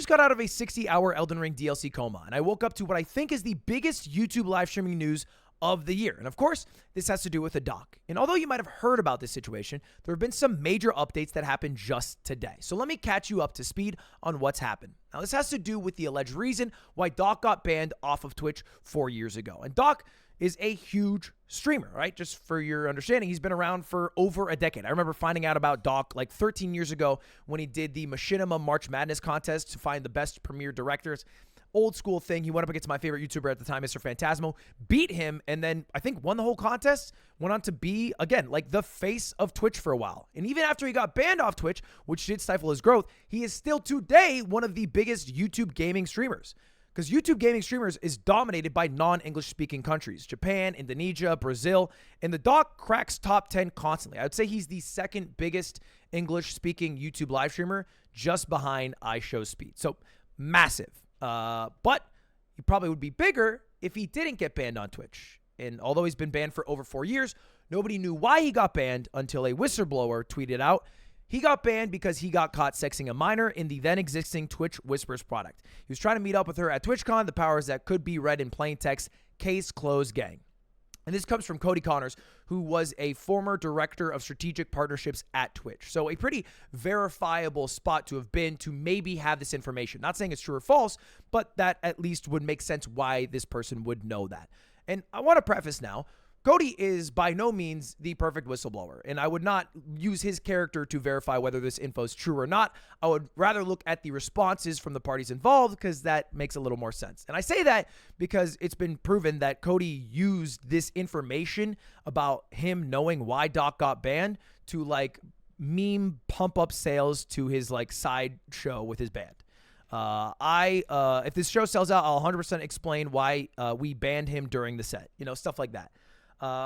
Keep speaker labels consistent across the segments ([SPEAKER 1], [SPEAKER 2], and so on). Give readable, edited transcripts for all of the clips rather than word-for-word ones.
[SPEAKER 1] just got out of a 60-hour Elden Ring DLC coma, and I woke up to what I think is the biggest YouTube live streaming news of the year. And of course, this has to do with the doc. And although you might have heard about this situation, there have been some major updates that happened just today. So let me catch you up to speed on what's happened. Now, this has to do with the alleged reason why Doc got banned off of Twitch 4 years ago. And Doc is a huge streamer, right? Just for your understanding, he's been around for over a decade. I remember finding out about Doc like 13 years ago when he did the Machinima March Madness contest to find the best premiere directors. Old school thing. He went up against my favorite YouTuber at the time, Mr. Phantasmo, beat him, and then I think won the whole contest, went on to be, again, like the face of Twitch for a while. And even after he got banned off Twitch, which did stifle his growth, he is still today one of the biggest YouTube gaming streamers. Because YouTube gaming streamers is dominated by non-English speaking countries, Japan, Indonesia, Brazil, and the Doc cracks top 10 constantly. I would say he's the second biggest English speaking YouTube live streamer, just behind iShowSpeed. So massive. But he probably would be bigger if he didn't get banned on Twitch. And although he's been banned for over 4 years, nobody knew why he got banned until a whistleblower tweeted out he got banned because he got caught sexing a minor in the then existing Twitch Whispers product. He was trying to meet up with her at TwitchCon, the powers that could be read in plain text, case closed, gang. And this comes from Cody Connors, who was a former director of strategic partnerships at Twitch. So a pretty verifiable spot to have been to maybe have this information. Not saying it's true or false, but that at least would make sense why this person would know that. And I want to preface now, Cody is by no means the perfect whistleblower, and I would not use his character to verify whether this info is true or not. I would rather look at the responses from the parties involved because that makes a little more sense. And I say that because it's been proven that Cody used this information about him knowing why Doc got banned to like meme pump up sales to his like side show with his band. If this show sells out, I'll 100% explain why we banned him during the set, stuff like that.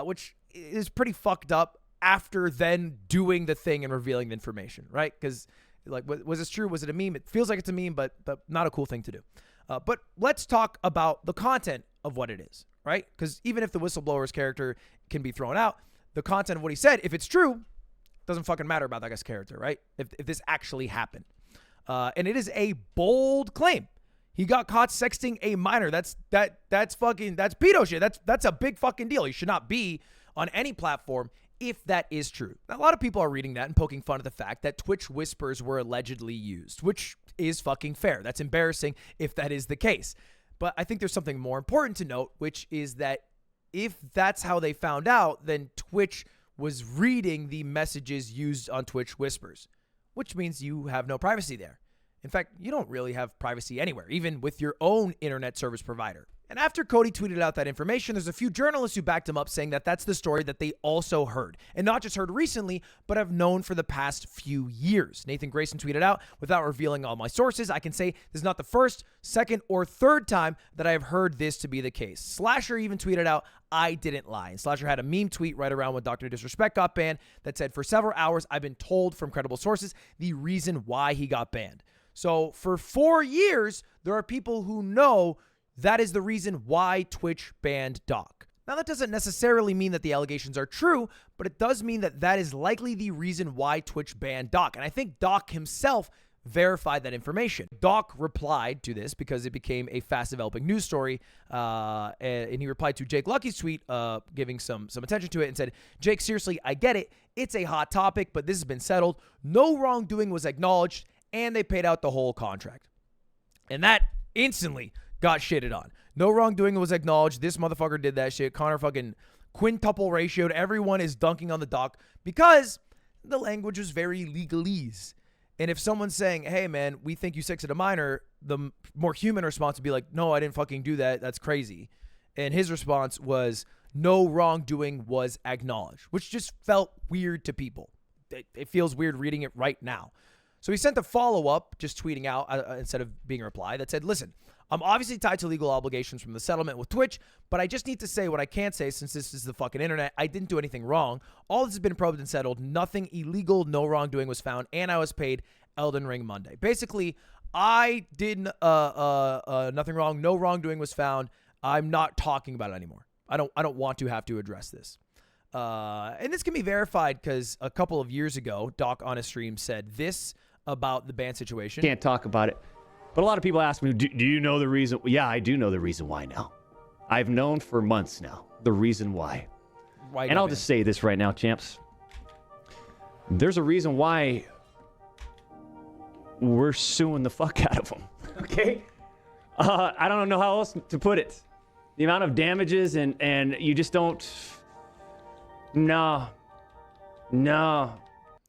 [SPEAKER 1] Which is pretty fucked up after then doing the thing and revealing the information, right? Because, like, was this true? Was it a meme? It feels like it's a meme, but not a cool thing to do. But let's talk about the content of what it is, right? Because even if the whistleblower's character can be thrown out, the content of what he said, if it's true, doesn't fucking matter about that guy's character, right? If this actually happened. And it is a bold claim. He got caught sexting a minor. That's pedo shit. That's a big fucking deal. He should not be on any platform if that is true. Now, a lot of people are reading that and poking fun at the fact that Twitch Whispers were allegedly used, which is fucking fair. That's embarrassing if that is the case. But I think there's something more important to note, which is that if that's how they found out, then Twitch was reading the messages used on Twitch Whispers, which means you have no privacy there. In fact, you don't really have privacy anywhere, even with your own internet service provider. And after Cody tweeted out that information, there's a few journalists who backed him up saying that that's the story that they also heard. And not just heard recently, but have known for the past few years. Nathan Grayson tweeted out, without revealing all my sources, I can say this is not the first, second, or third time that I have heard this to be the case. Slasher even tweeted out, I didn't lie. And Slasher had a meme tweet right around when DrDisrespect got banned that said, for several hours, I've been told from credible sources the reason why he got banned. So for 4 years, there are people who know that is the reason why Twitch banned Doc. Now, that doesn't necessarily mean that the allegations are true, but it does mean that that is likely the reason why Twitch banned Doc. And I think Doc himself verified that information. Doc replied to this because it became a fast-developing news story, and he replied to Jake Lucky's tweet, giving some attention to it, and said, Jake, seriously, I get it. It's a hot topic, but this has been settled. No wrongdoing was acknowledged, and they paid out the whole contract. And that instantly got shitted on. No wrongdoing was acknowledged. This motherfucker did that shit. Connor fucking quintuple ratioed. Everyone is dunking on the Doc because the language was very legalese. And if someone's saying, hey, man, we think you sexed a minor, the more human response would be like, no, I didn't fucking do that. That's crazy. And his response was, no wrongdoing was acknowledged, which just felt weird to people. It feels weird reading it right now. So he sent a follow-up, just tweeting out instead of being a reply, that said, listen, I'm obviously tied to legal obligations from the settlement with Twitch, but I just need to say what I can't say since this is the fucking internet. I didn't do anything wrong. All this has been probed and settled. Nothing illegal, no wrongdoing was found, and I was paid Elden Ring Monday. Basically, I did nothing wrong. No wrongdoing was found. I'm not talking about it anymore. I don't want to have to address this. And this can be verified because a couple of years ago, Doc on a stream said this about the ban situation.
[SPEAKER 2] Can't talk about it. But a lot of people ask me, do you know the reason? Yeah, I do know the reason why now. I've known for months now the reason why. And I'll just say this right now, champs. There's a reason why we're suing the fuck out of them. Okay? I don't know how else to put it. The amount of damages and you just don't... No.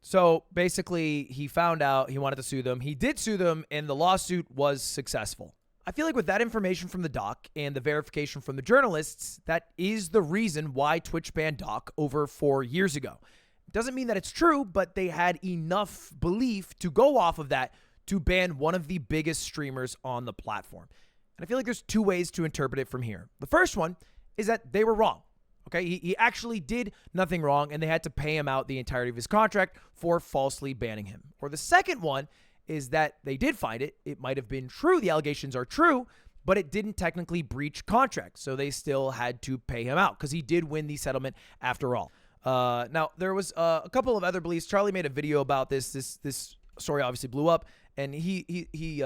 [SPEAKER 1] So basically, he found out he wanted to sue them. He did sue them, and the lawsuit was successful. I feel like with that information from the doc and the verification from the journalists, that is the reason why Twitch banned Doc over 4 years ago. Doesn't mean that it's true, but they had enough belief to go off of that to ban one of the biggest streamers on the platform. And I feel like there's two ways to interpret it from here. The first one is that they were wrong. Okay, he actually did nothing wrong, and they had to pay him out the entirety of his contract for falsely banning him. Or the second one is that they did find it. It might have been true. The allegations are true, but it didn't technically breach contract. So they still had to pay him out because he did win the settlement after all. Now, there was a couple of other beliefs. Charlie made a video about this. This story obviously blew up, and he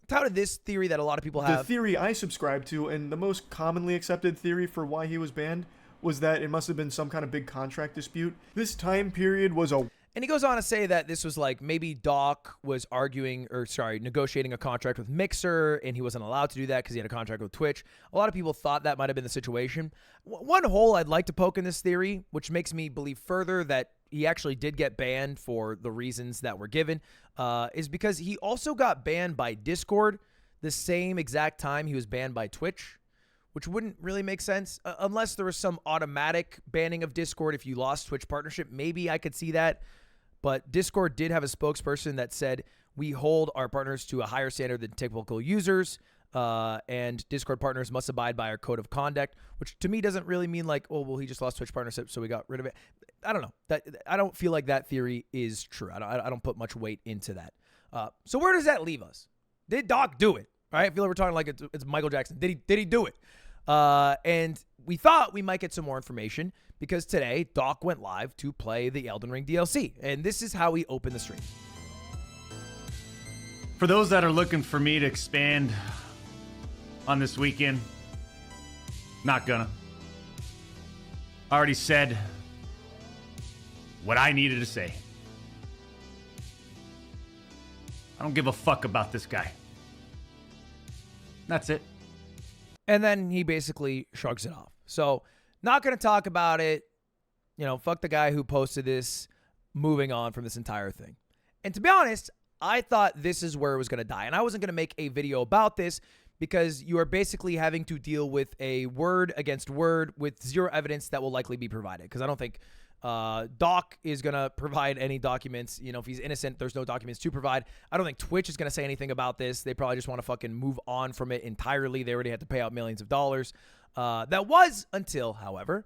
[SPEAKER 1] touted this theory that a lot of people have.
[SPEAKER 3] The theory I subscribe to, and the most commonly accepted theory for why he was banned, was that it must have been some kind of big contract dispute. This time period was a...
[SPEAKER 1] And he goes on to say that this was like maybe Doc was negotiating a contract with Mixer, and he wasn't allowed to do that because he had a contract with Twitch. A lot of people thought that might have been the situation. One hole I'd like to poke in this theory, which makes me believe further that he actually did get banned for the reasons that were given, is because he also got banned by Discord the same exact time he was banned by Twitch, which wouldn't really make sense unless there was some automatic banning of Discord if you lost Twitch partnership. Maybe I could see that. But Discord did have a spokesperson that said, we hold our partners to a higher standard than typical users, and Discord partners must abide by our code of conduct, which to me doesn't really mean like, oh, well, he just lost Twitch partnership, so we got rid of it. I don't know. I don't feel like that theory is true. I don't put much weight into that. So where does that leave us? Did Doc do it? Right? I feel like we're talking like it's Michael Jackson. Did he do it? And we thought we might get some more information because today Doc went live to play the Elden Ring DLC. And this is how he opened the stream.
[SPEAKER 4] For those that are looking for me to expand on this weekend, not gonna. I already said what I needed to say. I don't give a fuck about this guy. That's it.
[SPEAKER 1] And then he basically shrugs it off. So, not going to talk about it. You know, fuck the guy who posted this, moving on from this entire thing. And to be honest, I thought this is where it was going to die. And I wasn't going to make a video about this because you are basically having to deal with a word against word with zero evidence that will likely be provided. Because I don't think Doc is going to provide any documents. You know, if he's innocent, there's no documents to provide. I don't think Twitch is going to say anything about this. They probably just want to fucking move on from it entirely. They already had to pay out millions of dollars. That was until, however,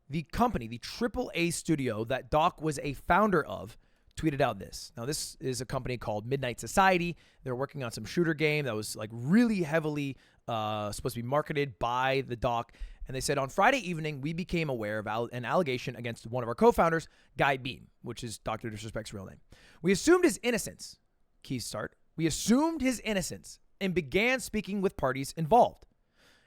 [SPEAKER 1] the company, the AAA studio that Doc was a founder of, tweeted out this. Now, this is a company called Midnight Society. They're working on some shooter game that was like really heavily supposed to be marketed by the Doc. And they said, on Friday evening, we became aware of an allegation against one of our co-founders, Guy Beam, which is DrDisrespect's real name. We assumed his innocence. Key start. We assumed his innocence and began speaking with parties involved.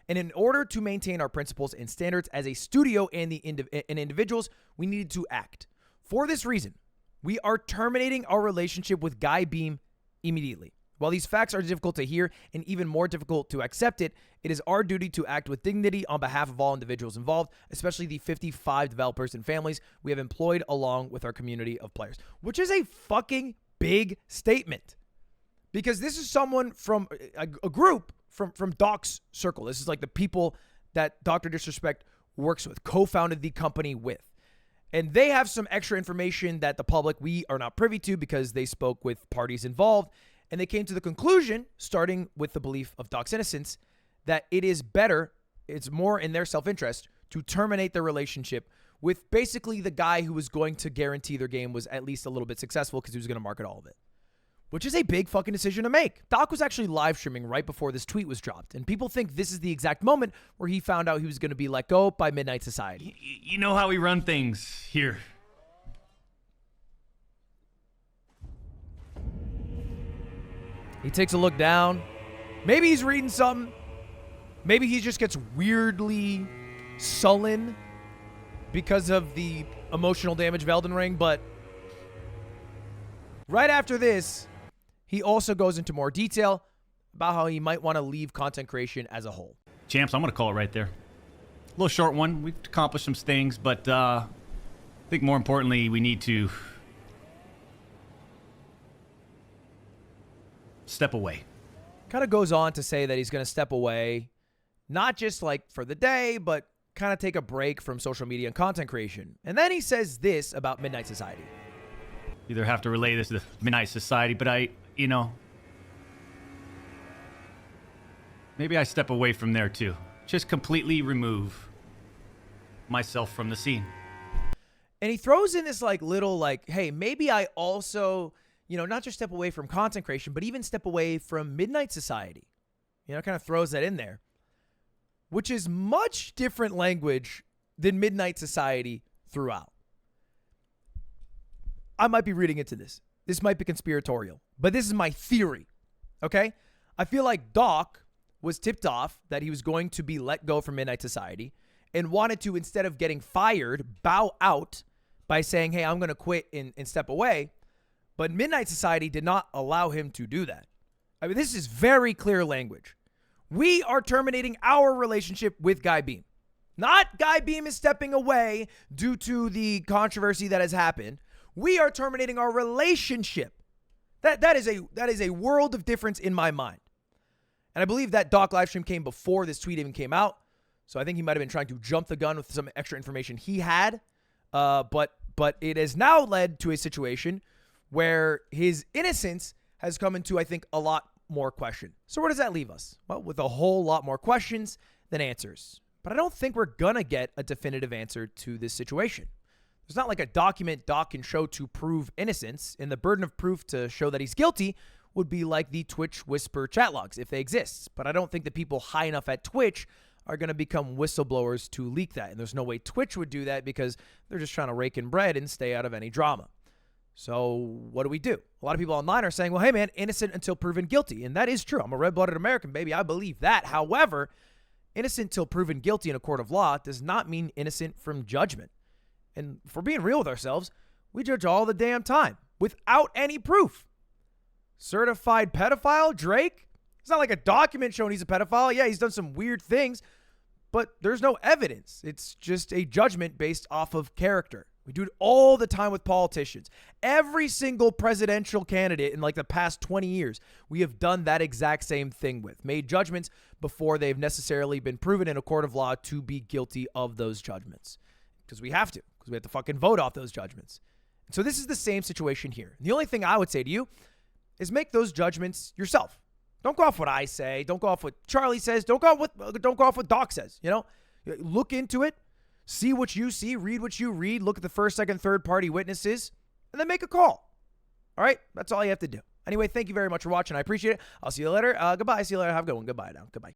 [SPEAKER 1] And in order to maintain our principles and standards as a studio and individuals, we needed to act. For this reason, we are terminating our relationship with Guy Beam immediately. While these facts are difficult to hear and even more difficult to accept it is our duty to act with dignity on behalf of all individuals involved, especially the 55 developers and families we have employed along with our community of players. Which is a fucking big statement. Because this is someone from a group from Doc's circle. This is like the people that DrDisrespect works with, co-founded the company with. And they have some extra information that the public, we are not privy to because they spoke with parties involved. And they came to the conclusion, starting with the belief of Doc's innocence, that it is better, it's more in their self-interest to terminate their relationship with basically the guy who was going to guarantee their game was at least a little bit successful because he was going to market all of it. Which is a big fucking decision to make. Doc was actually live streaming right before this tweet was dropped. And people think this is the exact moment where he found out he was going to be let go by Midnight Society.
[SPEAKER 4] You know how we run things here.
[SPEAKER 1] He takes a look down. Maybe he's reading something. Maybe he just gets weirdly sullen because of the emotional damage of Elden Ring. But right after this, he also goes into more detail about how he might want to leave content creation as a whole.
[SPEAKER 4] Champs, I'm going to call it right there. A little short one. We've accomplished some things, but I think more importantly, we need to step away.
[SPEAKER 1] Kind of goes on to say that he's going to step away, not just like for the day, but kind of take a break from social media and content creation. And then he says this about Midnight Society.
[SPEAKER 4] Either have to relay this to the Midnight Society, but maybe I step away from there too. Just completely remove myself from the scene.
[SPEAKER 1] And he throws in this like little like, hey, maybe I also, not just step away from content creation, but even step away from Midnight Society. Kind of throws that in there, which is much different language than Midnight Society throughout. I might be reading into this. This might be conspiratorial, but this is my theory, okay? I feel like Doc was tipped off that he was going to be let go from Midnight Society and wanted to, instead of getting fired, bow out by saying, hey, I'm going to quit and step away. But Midnight Society did not allow him to do that. I mean, this is very clear language. We are terminating our relationship with Guy Beam. Not Guy Beam is stepping away due to the controversy that has happened. We are terminating our relationship. That is a world of difference in my mind. And I believe that Doc livestream came before this tweet even came out. So I think he might have been trying to jump the gun with some extra information he had. But it has now led to a situation where his innocence has come into, I think, a lot more question. So where does that leave us? Well, with a whole lot more questions than answers. But I don't think we're going to get a definitive answer to this situation. There's not like a document Doc can show to prove innocence, and the burden of proof to show that he's guilty would be like the Twitch Whisper chat logs, if they exist. But I don't think the people high enough at Twitch are going to become whistleblowers to leak that. And there's no way Twitch would do that because they're just trying to rake in bread and stay out of any drama. So what do? A lot of people online are saying, well, hey, man, innocent until proven guilty. And that is true. I'm a red-blooded American, baby. I believe that. However, innocent till proven guilty in a court of law does not mean innocent from judgment. And if we're being real with ourselves, we judge all the damn time without any proof. Certified pedophile, Drake? It's not like a document showing he's a pedophile. Yeah, he's done some weird things, but there's no evidence. It's just a judgment based off of character. We do it all the time with politicians. Every single presidential candidate in like the past 20 years, we have done that exact same thing with. Made judgments before they've necessarily been proven in a court of law to be guilty of those judgments. Because we have to fucking vote off those judgments. So this is the same situation here. The only thing I would say to you is make those judgments yourself. Don't go off what I say. Don't go off what Charlie says. Don't go off what Doc says. Look into it. See what you see. Read what you read. Look at the first, second, third party witnesses, and then make a call. All right? That's all you have to do. Anyway, thank you very much for watching. I appreciate it. I'll see you later. Goodbye. See you later. Have a good one. Goodbye now. Goodbye.